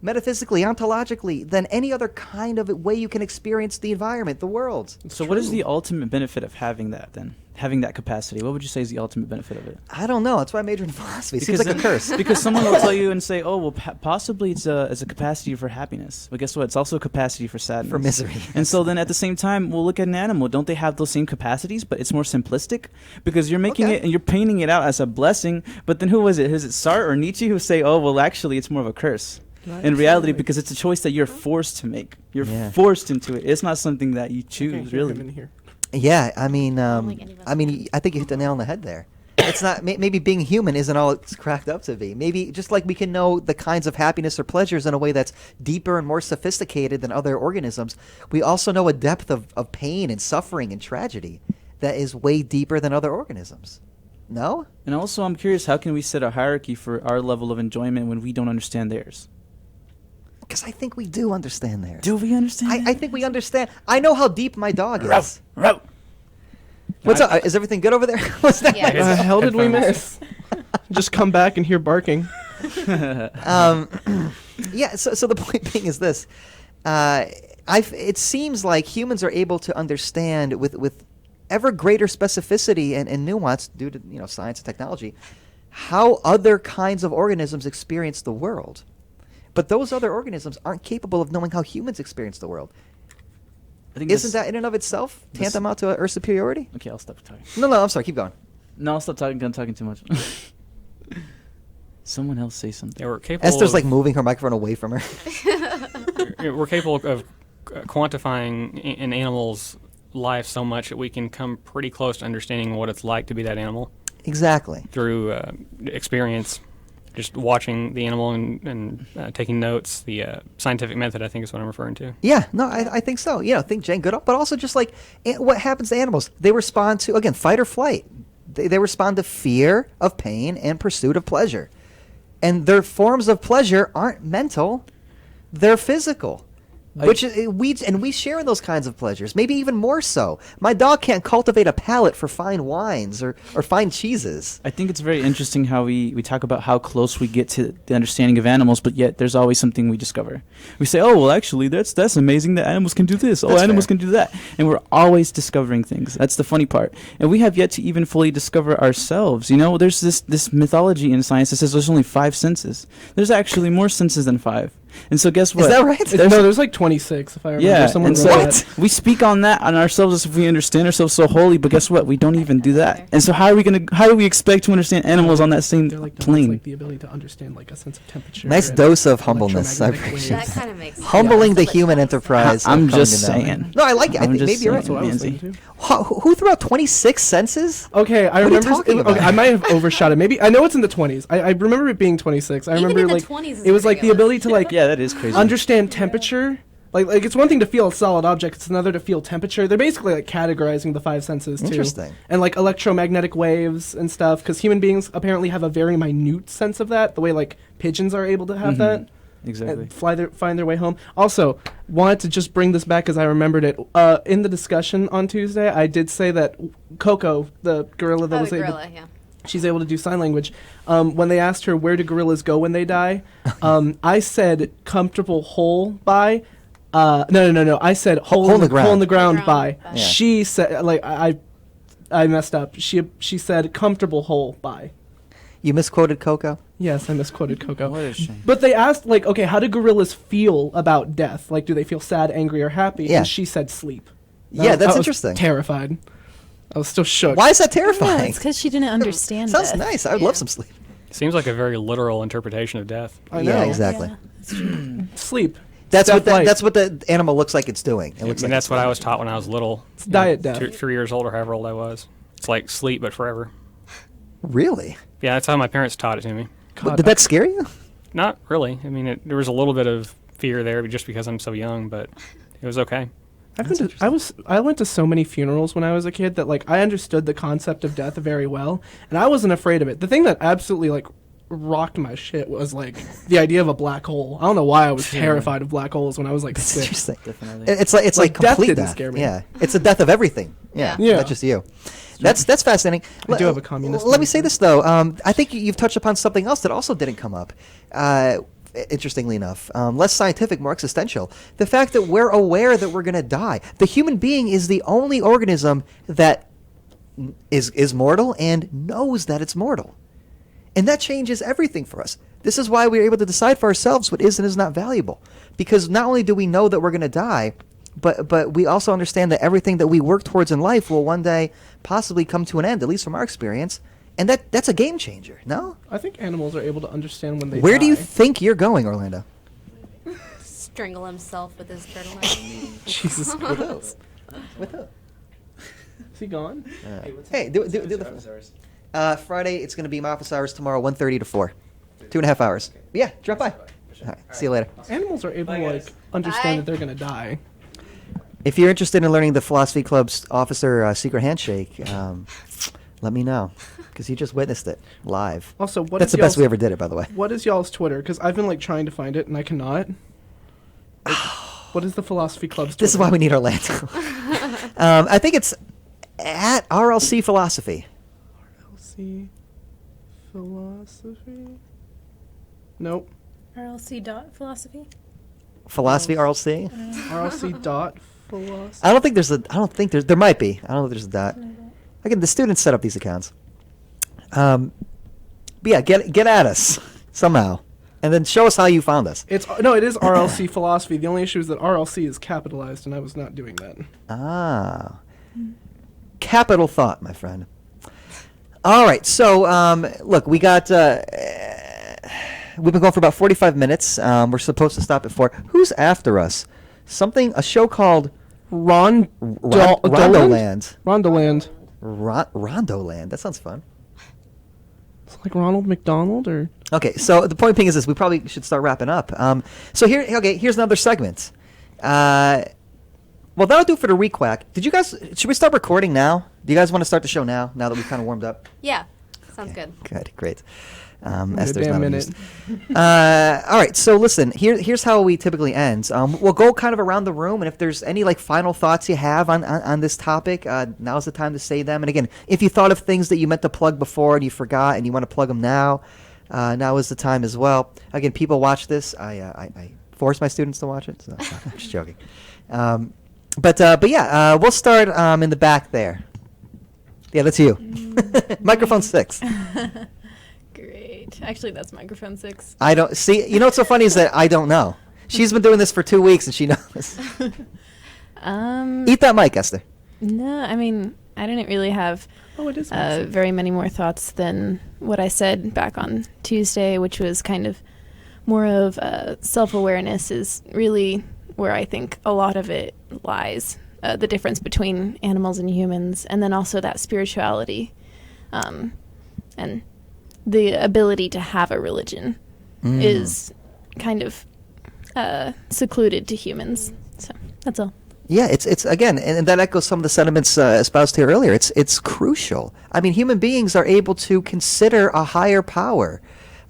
metaphysically, ontologically, than any other kind of way you can experience the environment, the world. So what is the ultimate benefit of having that, then? Having that capacity? What would you say is the ultimate benefit of it? I don't know. That's why I majored in philosophy. It seems like a curse. Because someone will tell you and say, oh, well, possibly it's a capacity for happiness. But guess what? It's also a capacity for sadness. For misery. And so then at the same time, we'll look at an animal. Don't they have those same capacities, but it's more simplistic? Because you're making it and you're painting it out as a blessing. But then who was it? Is it Sartre or Nietzsche who say, oh, well, actually, it's more of a curse? In reality, because it's a choice that you're forced to make. You're forced into it. It's not something that you choose, really. Yeah, I mean, I think you hit the nail on the head there. It's not maybe being human isn't all it's cracked up to be. Maybe just like we can know the kinds of happiness or pleasures in a way that's deeper and more sophisticated than other organisms, we also know a depth of pain and suffering and tragedy that is way deeper than other organisms. No? And also, I'm curious, how can we set a hierarchy for our level of enjoyment when we don't understand theirs? Because I think we do understand theirs. Do we understand? I think we understand. I know how deep my dog is. Ruff. What's up? Is everything good over there? What's that? Yeah. The hell did we miss? Just come back and hear barking. Yeah. So the point being is this: it seems like humans are able to understand with ever greater specificity and nuance due to science and technology how other kinds of organisms experience the world. But those other organisms aren't capable of knowing how humans experience the world. Isn't that in and of itself tantamount to Earth superiority? Okay, I'll stop talking. No, I'm sorry. Keep going. No, I'll stop talking. I'm talking too much. Someone else say something. Yeah, we're capable Esther's like moving her microphone away from her. We're capable of quantifying an animal's life so much that we can come pretty close to understanding what it's like to be that animal. Exactly. Through experience. Just watching the animal and taking notes. The scientific method, I think, is what I'm referring to. Yeah, no, I think so. Think Jane Goodall, but also just like what happens to animals. They respond to, again, fight or flight. They respond to fear of pain and pursuit of pleasure. And their forms of pleasure aren't mental, they're physical. We share in those kinds of pleasures, maybe even more so. My dog can't cultivate a palate for fine wines or fine cheeses. I think it's very interesting how we talk about how close we get to the understanding of animals, but yet there's always something we discover. We say, oh, well, actually, that's amazing that animals can do this. Oh, animals can do that. And we're always discovering things. That's the funny part. And we have yet to even fully discover ourselves. There's this mythology in science that says there's only 5 senses. There's actually more senses than 5. And so guess what? Is that right? There's like 26, if I remember. Yeah, Someone and so we speak on that on ourselves as if we understand ourselves so wholly, but guess what? We don't even do that. And so how do we expect to understand animals on that same plane? Like the ability to understand like a sense of temperature. Nice dose of humbleness. I appreciate that. Kind of makes sense. Humbling the human enterprise. I'm just saying. No, I like it. I think just maybe you're right. That's what I was thinking too. Who threw out 26 senses? Okay, I What are you remember. talking Okay, about? I might have overshot it. Maybe I know it's in the 20s. I remember it being 26. I Even remember in the like 20s is it was like the ridiculous. ability to like Yeah, that is crazy. understand temperature. Like it's one thing to feel a solid object; it's another to feel temperature. They're basically like categorizing the five senses too. Interesting. And like electromagnetic waves and stuff, because human beings apparently have a very minute sense of that. The way like pigeons are able to have that. Exactly. And find their way home. Also, wanted to just bring this back because I remembered it. In the discussion on Tuesday, I did say that Coco, the gorilla that Oh, was the able, gorilla, yeah. she's able to do sign language. When they asked her where do gorillas go when they die, I said comfortable hole by. No. I said hole in the ground. Hole in the ground by. by. Yeah. She said like I messed up. She said comfortable hole by. You misquoted Coco. Yes, I misquoted Coco. What a shame. But they asked, like, okay, how do gorillas feel about death? Like, do they feel sad, angry, or happy? Yeah. And she said sleep. Yeah, that's I was interesting. Terrified. I was still shook. Why is that Yeah, terrifying? it's because she didn't understand Sounds death. nice. I would love some sleep. Seems like a very literal interpretation of death. I know. Yeah, exactly. Yeah, it's true. Sleep. That's what Death-like. that's what the animal looks like it's doing. It I looks mean, like that's what I was taught when I was little. It's diet death. 3 years old or however old I was. It's like sleep, but forever. Really? Yeah, that's how my parents taught it to me. God, Did that scare you? Not really. I mean, there was a little bit of fear there just because I'm so young, but it was okay. I went to so many funerals when I was a kid that like I understood the concept of death very well, and I wasn't afraid of it. The thing that absolutely like rocked my shit was like the idea of a black hole. I don't know why I was terrified of black holes when I was like That's 6. interesting. Definitely. It's Like, like death complete didn't death. scare me. Yeah, it's the death of everything. Yeah, Yeah. not just you. That's fascinating. I do have a communist Let me mindset. say this though. I think you've touched upon something else that also didn't come up. Interestingly enough, less scientific, more existential. The fact that we're aware that we're going to die. The human being is the only organism that is mortal and knows that it's mortal. And that changes everything for us. This is why we're able to decide for ourselves what is and is not valuable. Because not only do we know that we're going to die, but we also understand that everything that we work towards in life will one day possibly come to an end, at least from our experience. And that's a game changer, no? I think animals are able to understand when they Where die. do you think you're going, Orlando? Strangle himself with his turtleneck. Jesus With Christ. who? With who? Is he gone? Hey, do the Friday, it's going to be my office hours tomorrow, 1:30 to 4. 2.5 hours. Yeah, drop by. All right, see you later. Animals are able to like understand Bye. that they're gonna die. If you're interested in learning the Philosophy Club's officer secret handshake, let me know, because you just witnessed it live. Also, what That's is the best y'all's- we ever did it, by the way. What is y'all's Twitter? Because I've been like trying to find it and I cannot. Like, what is the Philosophy Club's Twitter? This is why we need Orlando. I think it's at RLC Philosophy. RLC Philosophy. Nope. RLC dot philosophy. Philosophy RLC. RLC dot philosophy. I don't think there's there might be. I don't know if there's a dot. Again, the students set up these accounts. But yeah, get at us somehow, and then show us how you found us. It is RLC Philosophy. The only issue is that RLC is capitalized, and I was not doing that. Ah, capital thought, my friend. All right, so look, we got. We've been going for about 45 minutes. We're supposed to stop at 4. Who's after us? A show called Rondoland. Rondoland. Rondoland. Rondoland. That sounds fun. It's like Ronald McDonald, or Okay, so the point being is this: we probably should start wrapping up. Here's another segment. Well, that'll do for the requack. Should we start recording now? Do you guys want to start the show now that we've kind of warmed up? Yeah, sounds good. Good, great. a Esther's damn not minute. amused. All right, so listen, here's how we typically end. We'll go kind of around the room, and if there's any like final thoughts you have on this topic, now's the time to say them. And again, if you thought of things that you meant to plug before and you forgot and you want to plug them now, now is the time as well. Again, people watch this. I force my students to watch it, so I'm just joking. But yeah, we'll start in the back there. Yeah, that's you. Microphone 6. Great. Actually, that's microphone 6. I don't see. You know what's so funny is that I don't know. She's been doing this for 2 weeks and she knows. Eat that mic, Esther. No, I mean, I didn't really have Oh, it is. very many more thoughts than what I said back on Tuesday, which was kind of more of self-awareness is really where I think a lot of it lies. the difference between animals and humans, and then also that spirituality, and the ability to have a religion is kind of secluded to humans. So that's all. Yeah, it's again, and that echoes some of the sentiments espoused here earlier. It's crucial. I mean, human beings are able to consider a higher power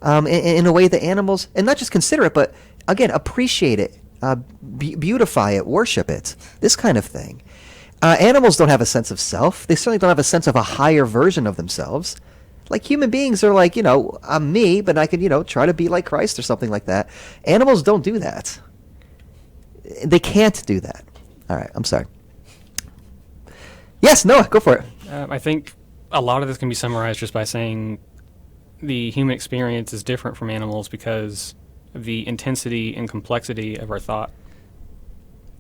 in a way that animals, and not just consider it, but again, appreciate it, beautify it, worship it, this kind of thing. Animals don't have a sense of self. They certainly don't have a sense of a higher version of themselves. Like human beings are like, I'm me, but I can, try to be like Christ or something like that. Animals don't do that. They can't do that. All right, I'm sorry. Yes, Noah, go for it. I think a lot of this can be summarized just by saying the human experience is different from animals because of the intensity and complexity of our thought,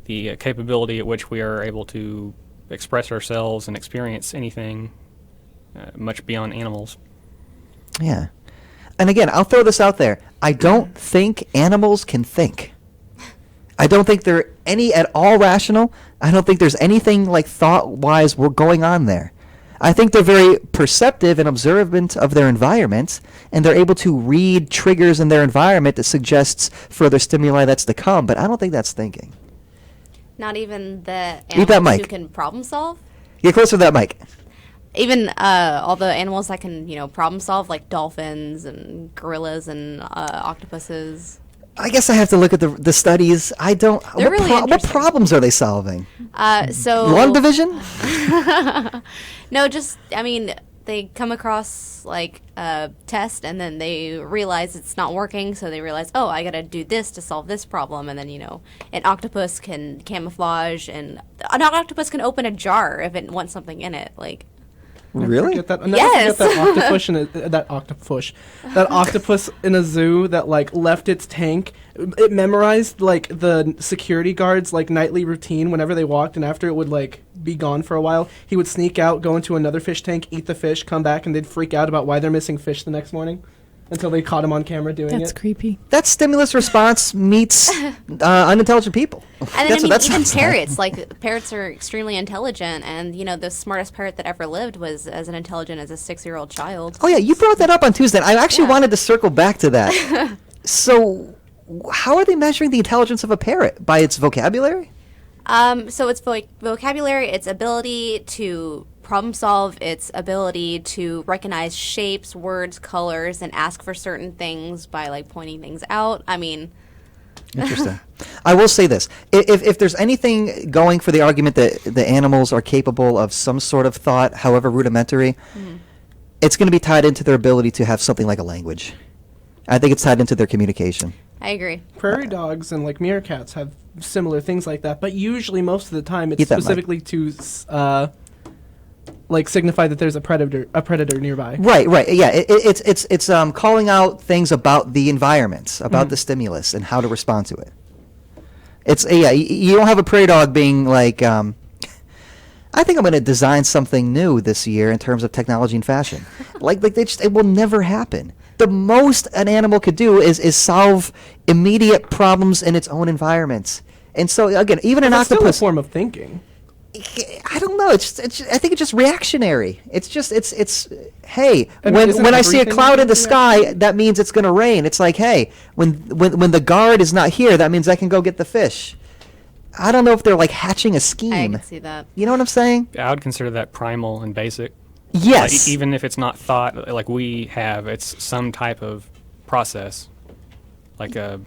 the capability at which we are able to express ourselves and experience anything much beyond animals. Yeah. And again, I'll throw this out there. I don't think animals can think. I don't think they're any at all rational. I don't think there's anything like thought-wise going on there. I think they're very perceptive and observant of their environment, and they're able to read triggers in their environment that suggests further stimuli that's to come, but I don't think that's thinking. Not even the Eat that animals mic. who can problem solve. Get closer to that mic. Even all the animals that can, problem solve, like dolphins and gorillas and octopuses. I guess I have to look at the studies. I don't. They're really what interesting. problems are they solving? So Lung division? No, they come across like a test and then they realize it's not working, so they realize, oh, I gotta do this to solve this problem, and then an octopus can camouflage, and an octopus can open a jar if it wants something in it, like. Really? Yes. Forget that octopus in a zoo that left its tank. It memorized the security guards nightly routine whenever they walked, and after it would be gone for a while, he would sneak out, go into another fish tank, eat the fish, come back, and they'd freak out about why they're missing fish the next morning until they caught him on camera doing it. That's creepy. That stimulus response meets unintelligent people. And then, that even sounds parrots, parrots are extremely intelligent, and, the smartest parrot that ever lived was as intelligent as a 6-year-old child. Oh, yeah, you brought that up on Tuesday. I actually Yeah. wanted to circle back to that. So, how are they measuring the intelligence of a parrot? By its vocabulary? So its vocabulary, its ability to problem solve, its ability to recognize shapes, words, colors, and ask for certain things by, pointing things out. Interesting. I will say this. If there's anything going for the argument that the animals are capable of some sort of thought, however rudimentary, it's going to be tied into their ability to have something like a language. I think it's tied into their communication. I agree. Prairie dogs and meerkats have similar things like that, but usually most of the time it's Eat that mic. specifically to signify that there's a predator nearby. Right. Yeah, it's calling out things about the environment, about the stimulus, and how to respond to it. You don't have a prairie dog being like, I think I'm going to design something new this year in terms of technology and fashion. It will never happen. The most an animal could do is solve immediate problems in its own environment. And so again, even an That's still a octopus. form of thinking. I don't know. I think it's just reactionary. It's hey, And when isn't I see a everything cloud in the reactionary? sky, that means it's going to rain. It's like, hey, when the guard is not here, that means I can go get the fish. I don't know if they're hatching a I scheme. can see that. You know what I'm saying? I would consider that primal and basic. Yes. Even if it's not thought like we have, it's some type of process, like a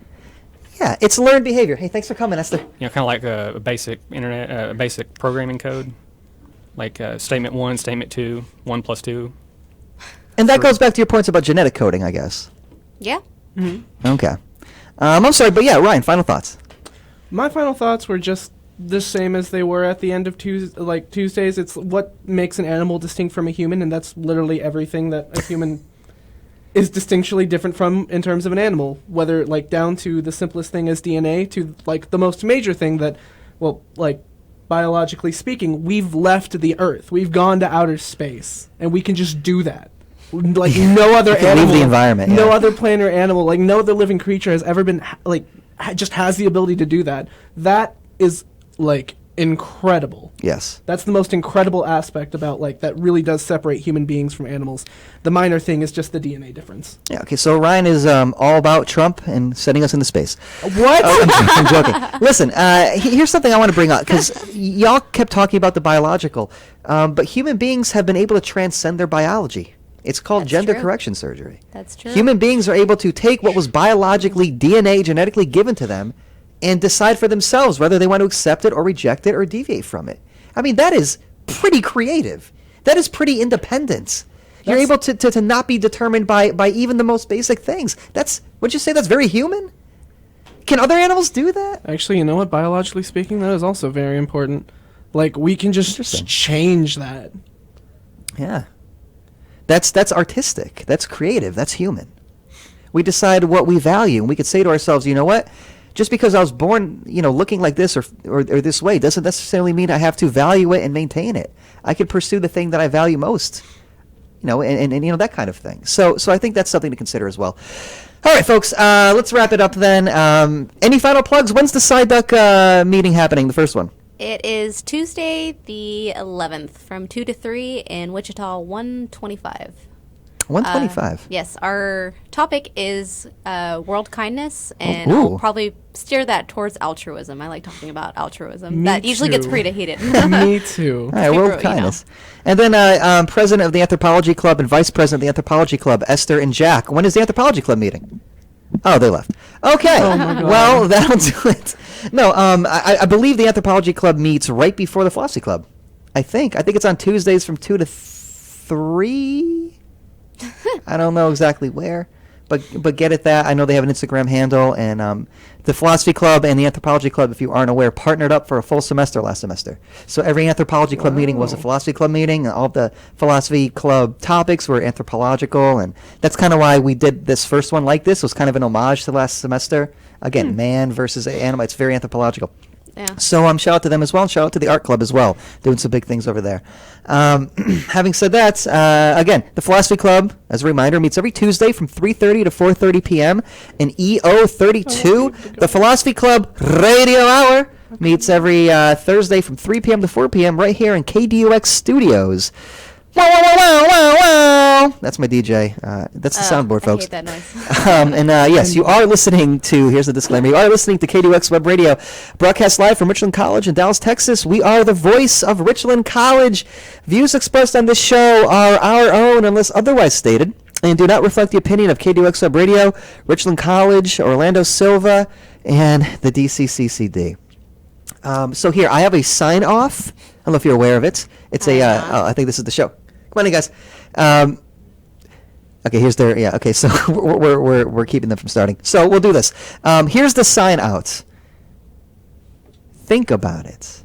Yeah, it's learned behavior. Hey, thanks for coming. That's the kind of like a basic internet, a basic programming code, like statement 1, statement 2, 1 plus 2. and that goes back to your points about genetic coding, I guess. Yeah. Okay. I'm sorry, but yeah, Ryan. Final thoughts. My final thoughts were just the same as they were at the end of Tuesdays. It's what makes an animal distinct from a human, and that's literally everything that a human is distinctly different from in terms of an animal, whether down to the simplest thing as DNA to the most major thing that, biologically speaking, we've left the Earth. We've gone to outer space, and we can just do that. No other can animal, leave the environment, no yeah. other plant or animal, no other living creature has ever been just has the ability to do that. That is incredible. Yes. That's the most incredible aspect about, like, that really does separate human beings from animals. The minor thing is just the DNA difference. Yeah. Okay. So Ryan is all about Trump and sending us into space. What? Oh, I'm joking. Listen, here's something I want to bring up because y'all kept talking about the biological, but human beings have been able to transcend their biology. It's called That's gender true. correction surgery. That's true. Human beings are able to take what was biologically DNA genetically given to them and decide for themselves whether they want to accept it or reject it or deviate from it. I mean, that is pretty creative. That is pretty independent. You're able to not be determined by even the most basic things. Would you say that's very human? Can other animals do that? Actually, you know what? Biologically speaking, that is also very important. Like, we can just change that. Yeah. That's artistic. That's creative. That's human. We decide what we value, and we could say to ourselves, you know what? Just because I was born, looking like this or this way doesn't necessarily mean I have to value it and maintain it. I could pursue the thing that I value most, and that kind of thing. So I think that's something to consider as well. All right, folks, let's wrap it up then. Any final plugs? When's the Side Duck meeting happening, the first one? It is Tuesday the 11th from 2 to 3 in Wichita 125. 125. Yes, our topic is world kindness, and Ooh. I'll probably steer that towards altruism. I like talking about altruism. Me That usually gets too. pretty heated. Me too. All right, Super, world kindness. And then president of the Anthropology Club and vice president of the Anthropology Club, Esther and Jack. When is the Anthropology Club meeting? Oh, they left. Okay. Oh my God. Well, that'll do it. No, I believe the Anthropology Club meets right before the Philosophy Club. I think it's on Tuesdays from 2 to 3. I don't know exactly where, but get at that. I know they have an Instagram handle, and the Philosophy Club and the Anthropology Club, if you aren't aware, partnered up for a full semester last semester. So every Anthropology Club meeting was a Philosophy Club meeting, and all of the Philosophy Club topics were anthropological, and that's kind of why we did this first one like this. It was kind of an homage to last semester. Again, man versus animal. It's very anthropological. Yeah. So shout out to them as well, and shout out to the art club as well, doing some big things over there. Having said that, again, the Philosophy Club, as a reminder, meets every Tuesday from 3:30 to 4:30 p.m. in EO 32. The Philosophy Club Radio Hour meets every Thursday from 3 p.m. to 4 p.m. right here in KDUX Studios. Wow, wow, wow, wow, wow, wow. That's my DJ. That's the soundboard, folks. I hate that noise. Yes, you are listening to, here's the disclaimer, you are listening to KDUX Web Radio, broadcast live from Richland College in Dallas, Texas. We are the voice of Richland College. Views expressed on this show are our own unless otherwise stated and do not reflect the opinion of KDUX Web Radio, Richland College, Orlando Silva, and the DCCCD. So here, I have a sign-off. I don't know if you're aware of it. It's I think this is the show. Come on in, guys. Okay, here's their, okay, so we're keeping them from starting. So we'll do this. Here's the sign-out. Think about it.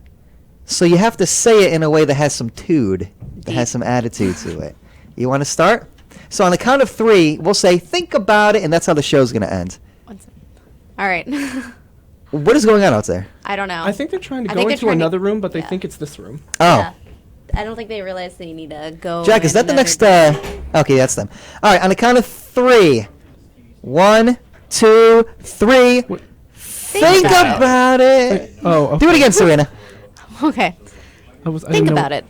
So you have to say it in a way that has some tude, that has some attitude to it. You want to start? So on the count of 3, we'll say, think about it, and that's how the show's going to end. All right. What is going on out there? I don't know. I think they're trying to I go think they're into trying to- another room, but they yeah. think it's this room. Oh. Yeah. I don't think they realize they need to go. Jack, is that the next? Okay, that's them. All right, on the count of 3. 1, 2, 3. Think about it. Oh, Do it again, Serena. Okay. Think about it.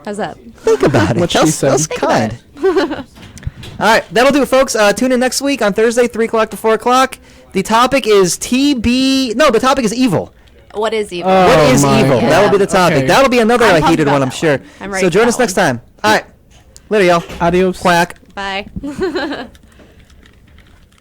How's that? Think about it. What she That was said. Think kind. All right, that'll do it, folks. Tune in next week on Thursday, 3 o'clock to 4 o'clock. The topic is the topic is evil. What is evil? Oh, What is my evil? God. That will be the topic. Okay. That'll be another I'm pumped heated about one, I'm that sure. one. I'm ready So for join that us next one. time. All right. Later, y'all. Adios. Quack. Bye.